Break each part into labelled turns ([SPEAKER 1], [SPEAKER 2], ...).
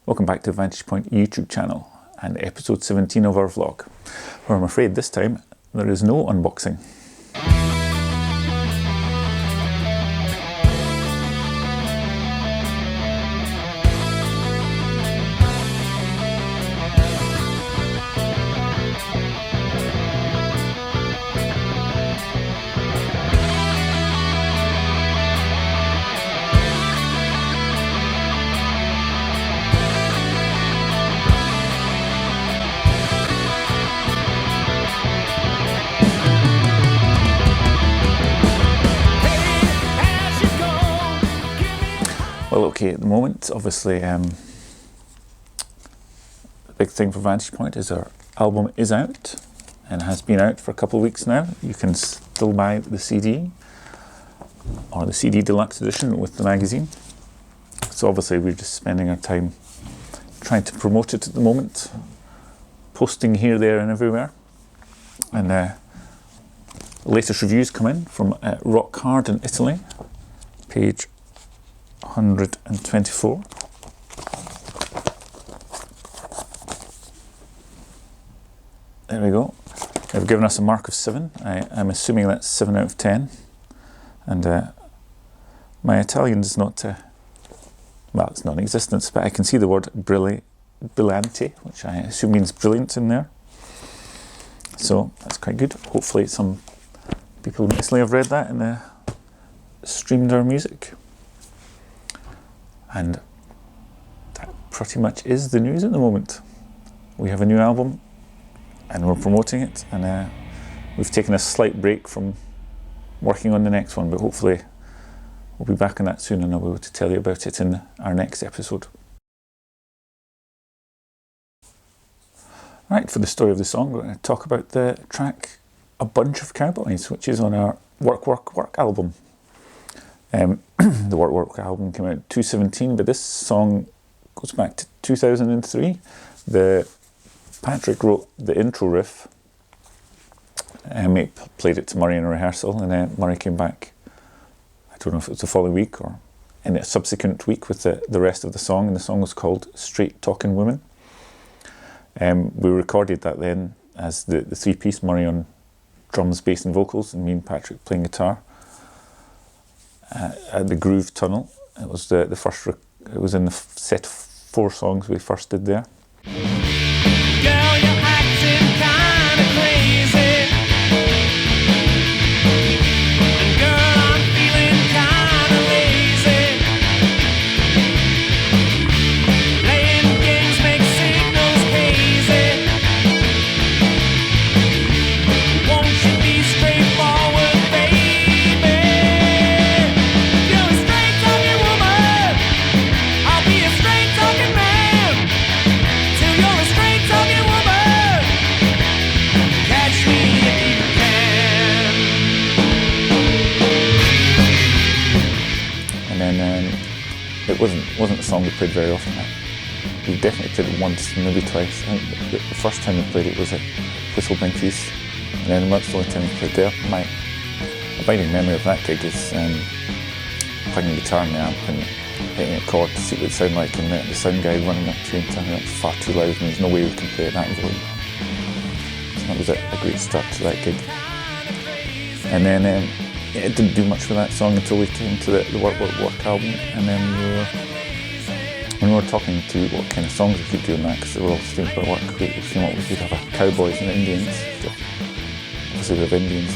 [SPEAKER 1] Welcome back to the Vantage Point YouTube channel and episode 17 of our vlog, where I'm afraid this time there is no unboxing. Well, okay, at the moment, obviously, the big thing for Vantage Point is our album is out and has been out for a couple of weeks now. You can still buy the CD or the CD deluxe edition with the magazine. So obviously we're just spending our time trying to promote it at the moment, posting here, there and everywhere. And the latest reviews come in from Rock Hard in Italy, page 124. There we go. They've given us a mark of 7. I'm assuming that's 7 out of 10. And my Italian is not, well, it's non-existent, but I can see the word brillante, which I assume means brilliant in there. So that's quite good. Hopefully some people in Italy have read that and streamed our music. And that pretty much is the news at the moment. We have a new album and we're promoting it, and we've taken a slight break from working on the next one, but hopefully we'll be back on that soon and I'll be able to tell you about it in our next episode. Right, for the story of the song, we're going to talk about the track A Bunch of Cowboys, which is on our Work, Work, Work album. The Work, Work album came out in 2017, but this song goes back to 2003. Patrick wrote the intro riff, and played it to Murray in a rehearsal, and then Murray came back, I don't know if it was the following week or in a subsequent week, with the rest of the song, and the song was called Straight Talking Women. We recorded that then as the three-piece, Murray on drums, bass and vocals, and me and Patrick playing guitar. At the Groove Tunnel. It was the first. It was in the set of 4 songs we first did there.
[SPEAKER 2] Girl, you're acting kinda crazy. And girl, I'm feeling kinda lazy. Playing games makes signals hazy. Won't you be straightforward, baby?
[SPEAKER 1] It wasn't a song we played very often. We definitely played it once, maybe twice. I think the first time we played it was at Whistle Binkies, and then that's the only time we played there. My abiding memory of that gig is playing the guitar in the amp and hitting a chord to see what it sounded like, and the sound guy running up to you and telling me that's far too loud and there's no way we can play it that volume. So that was a great start to that gig. And then it didn't do much for that song until we came to the Work, Work, Work album, and then when we were talking to what kind of songs we could do on that, because they were all themed by work, we came up with, we'd have a Cowboys and Indians. Obviously we have Indians,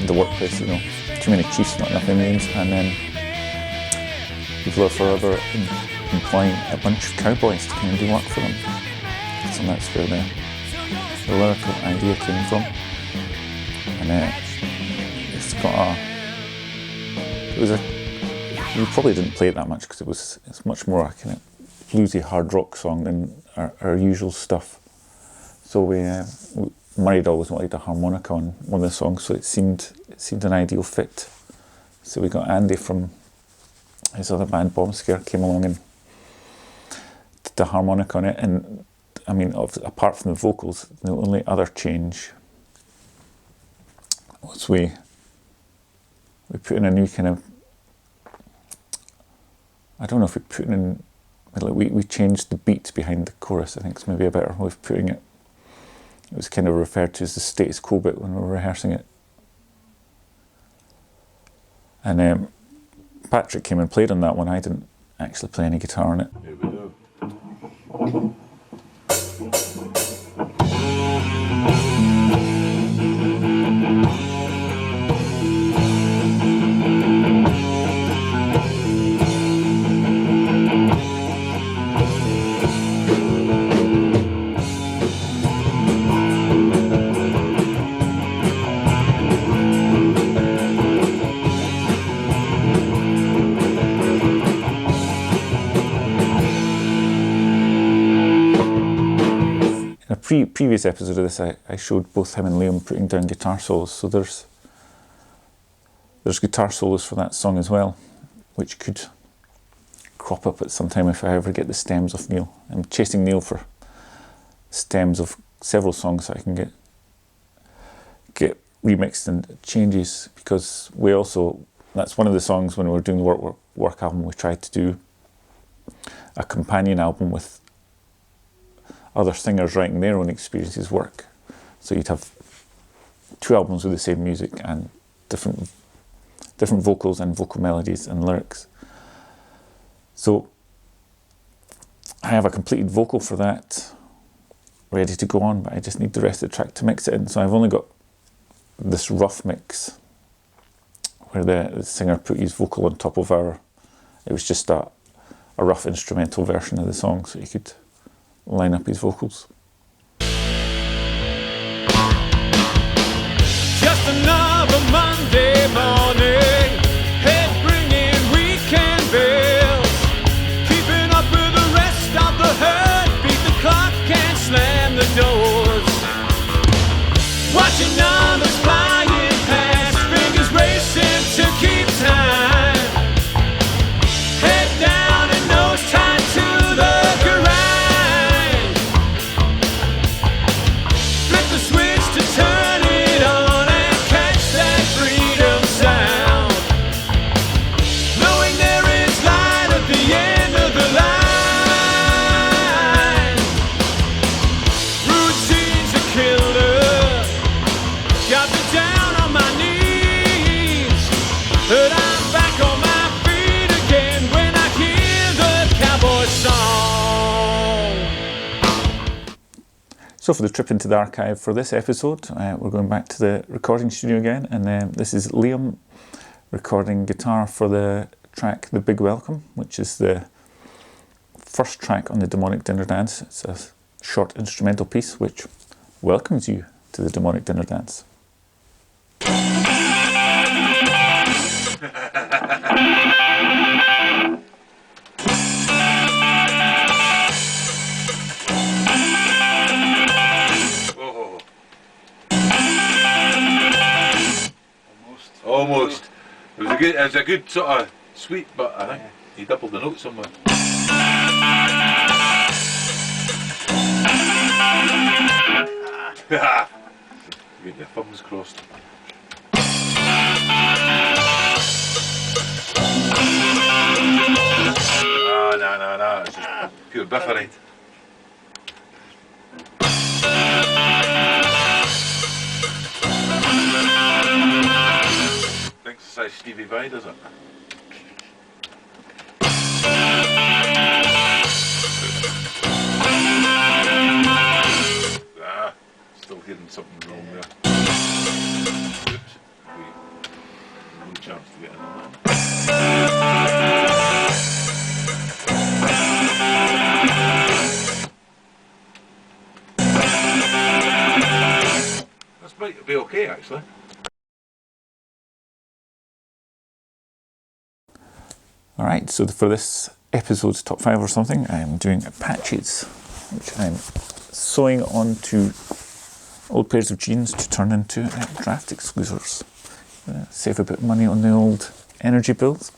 [SPEAKER 1] the workplace, you know, too many chiefs, not enough Indians, and then we've lived forever employing a bunch of cowboys to come and do work for them. So that's where the lyrical idea came from. And it's got we probably didn't play it that much because it's much more a kind of bluesy hard rock song than our usual stuff. So Murray had always wanted a harmonica on one of the songs, so it seemed an ideal fit. So we got Andy from his other band, Bomb Scare, came along and did the harmonica on it. And I mean, apart from the vocals, the only other change was we put in a new kind of, I don't know if we put in we changed the beat behind the chorus, I think is maybe a better way of putting it. It was kind of referred to as the status quo bit when we were rehearsing it. And Patrick came and played on that one. I didn't actually play any guitar on it.
[SPEAKER 3] Here we go.
[SPEAKER 1] Previous episode of this, I showed both him and Liam putting down guitar solos. So there's guitar solos for that song as well, which could crop up at some time if I ever get the stems of Neil. I'm chasing Neil for stems of several songs that I can get remixed and changes, because that's one of the songs when we were doing the work album, we tried to do a companion album with other singers writing their own experiences work. So you'd have 2 albums with the same music and different vocals and vocal melodies and lyrics. So I have a completed vocal for that ready to go on, but I just need the rest of the track to mix it in. So I've only got this rough mix where the singer put his vocal on top of it was just a rough instrumental version of the song, so you could line up his vocals.
[SPEAKER 2] Just another Monday morning, head bringing weekend bills, keeping up with the rest of the herd, beat the clock and slam the doors, watching numbers flying past, fingers racing to keep time, head down and nose tied to the garage. But I'm back on my feet again when I hear the Cowboys song.
[SPEAKER 1] So for the trip into the archive for this episode, we're going back to the recording studio again, and this is Liam recording guitar for the track The Big Welcome, which is the first track on the Demonic Dinner Dance. It's a short instrumental piece which welcomes you to the Demonic Dinner Dance.
[SPEAKER 3] Almost. It was a good sort of sweep, but I think he doubled the note somewhere. Get your thumbs crossed. No, it's just pure biffery. Thinks it's like Stevie Vai, does it? Still hearing something wrong there. Oops. No chance to get in on that. This might be okay, actually.
[SPEAKER 1] Alright, so for this episode's top 5 or something, I'm doing patches, which I'm sewing onto old pairs of jeans to turn into draft exclusers. Save a bit of money on the old energy bills.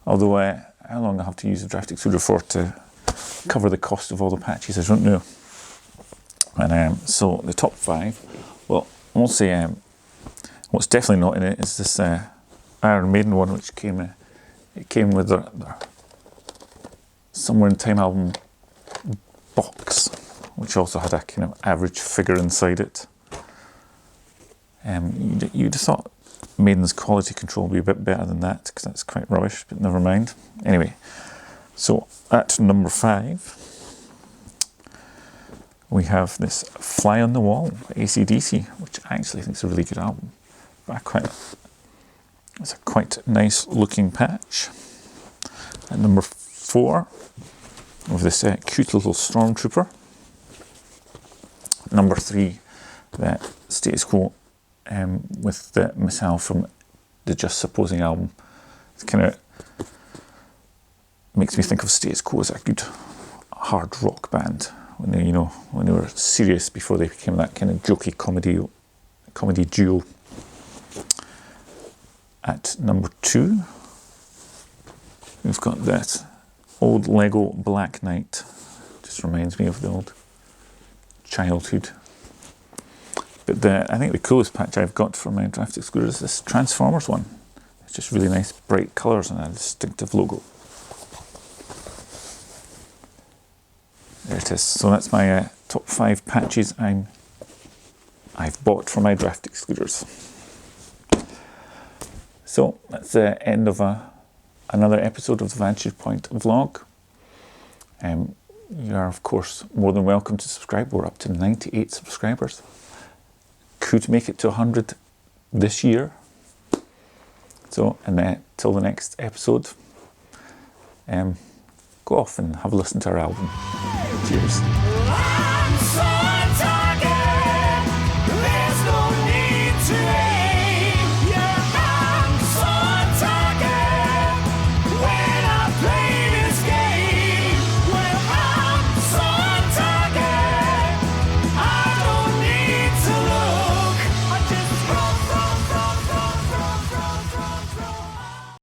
[SPEAKER 1] Although how long I have to use a draft excluder for to cover the cost of all the patches, I don't know. And so the top 5, well, I won't say what's definitely not in it is this Iron Maiden one, which came with their Somewhere in Time album box, which also had a kind of average figure inside it. You'd have thought Maiden's quality control would be a bit better than that, because that's quite rubbish, but never mind. Anyway, so at number 5, we have this Fly on the Wall by AC/DC, which I actually think is a really good album. It's a quite nice looking patch. At number 4, we have this cute little Stormtrooper. Number 3, the Status Quo with the missile from the Just Supposing album. It kind of makes me think of Status Quo as a good hard rock band when they were serious before they became that kind of jokey comedy duo. At number 2, we've got that old Lego Black Knight. Just reminds me of the old childhood. But I think the coolest patch I've got for my draft excluder is this Transformers one. It's just really nice bright colours and a distinctive logo. There it is. So that's my top 5 patches I've bought for my draft excluders. So that's the end of another episode of the Vantage Point vlog. You are of course more than welcome to subscribe. We're up to 98 subscribers. Could make it to 100 this year. So, and till the next episode, go off and have a listen to our album. Cheers.